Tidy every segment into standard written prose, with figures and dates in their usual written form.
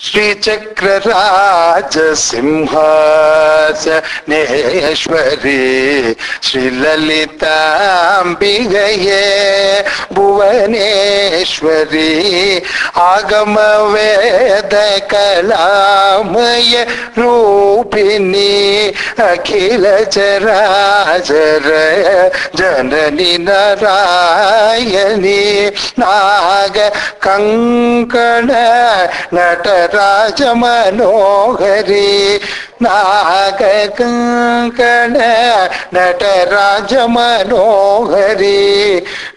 श्रीचक्रराज सिंहासनेश्वरी श्रीललिताम्बिगये भुवनेश्वरी आगम वेद कलामय रूपिणी अखिल चराचर जननी नारायणी नाग कंकण नटराज मनोहरी नाग कंकण नटराज मनोहरी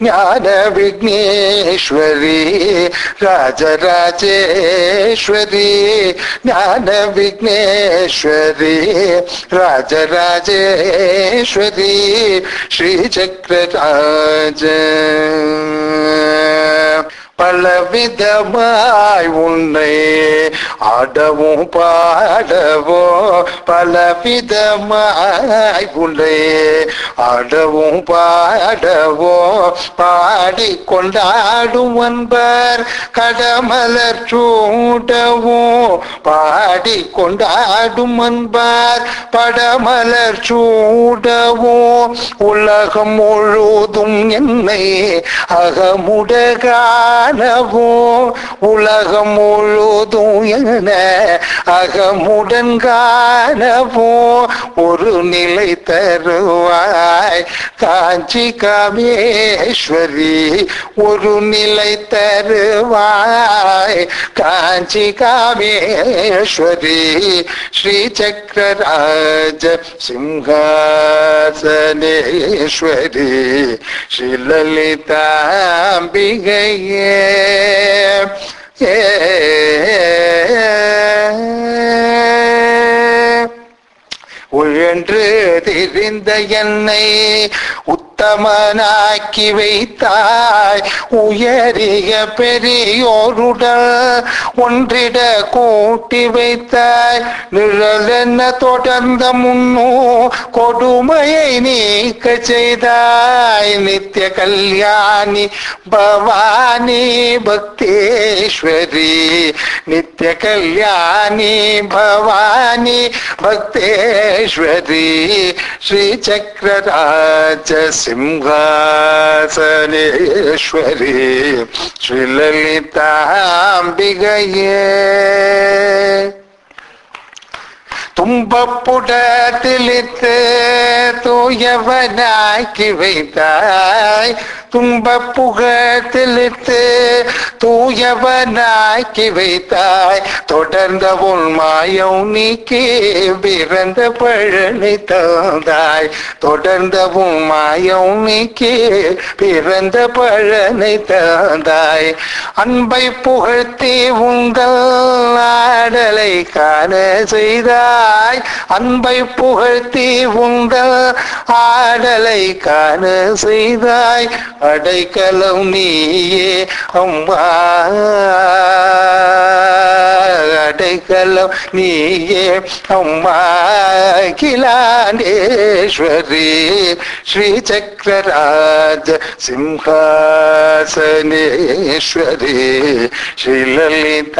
ज्ञान विघ्नेश्वरी राजराजेश्वरी ज्ञान विघ्नेश्वरी राजराजेश्वरी श्रीचक्रराज பலவிதமாய் உன்னை ஆடவும் பாடவும் பலவிதமாய் உன்னை ஆடவும் பாடவும் பாடி கொண்டாடும் அன்பர் கடமலர் சூடவும் பாடி கொண்டாடும் அன்பர் படமலர் சூடவும் உலகம் முழுதும் என்னை அகமுடகா உலகம் முழுதும் என அகமுடன் காணவும் ஒரு நிலை தருவாய் காஞ்சி காமேஸ்வரி ஒரு நிலை தருவாய் காஞ்சி காமேஸ்வரி ஸ்ரீ சக்கரராஜ சிம்ஹாசனேஸ்வரி ஸ்ரீ லலிதாம்பிகை உழன்று திரிந்த என்னை உத்தமனாக்கி வைத்தாய் உயரிய பெரியோருடன் ஒன்றிட கூட்டி வைத்தாய் நிழல் என்ன தொடர்ந்த முன்னோ கொடுமையை நீக்க செய்தாய் நித்திய கல்யாணி பவானி பக்தேஸ்வரி நித்திய கல்யாணி பவானி பக்தேஸ்வரி ஸ்ரீ சக்கரராஜ சிம்ஹாசனேஸ்வரி ஸ்ரீ லலிதாம்பிகையே துன்பப்புடத்திலித்து தூயவனாக்கி வைத்தாய் துன்பப்புகத்திலித்து தூயவனாக்கி வைத்தாய் தொடர்ந்த உன் மாயம் நீக்கி பிறந்த பழனி தந்தாய் தொடர்ந்த உன் மாயம் நீக்கி பிறந்த பழனி தந்தாய் அன்பை புகழ்த்தி உங்கள் ஆடலை காண செய்தாய் அன்பை புகழ்த்தி உங்கள் ஆடலை காண செய்தாய் அடைக்கலம் நீயே அம்மா அடைக்கலம் நீயே அம்மா அகிலாண்டேஸ்வரி ஸ்ரீ சக்கரராஜ சிம்ஹாசனேஸ்வரி ஸ்ரீ லலிதாம்பிகையே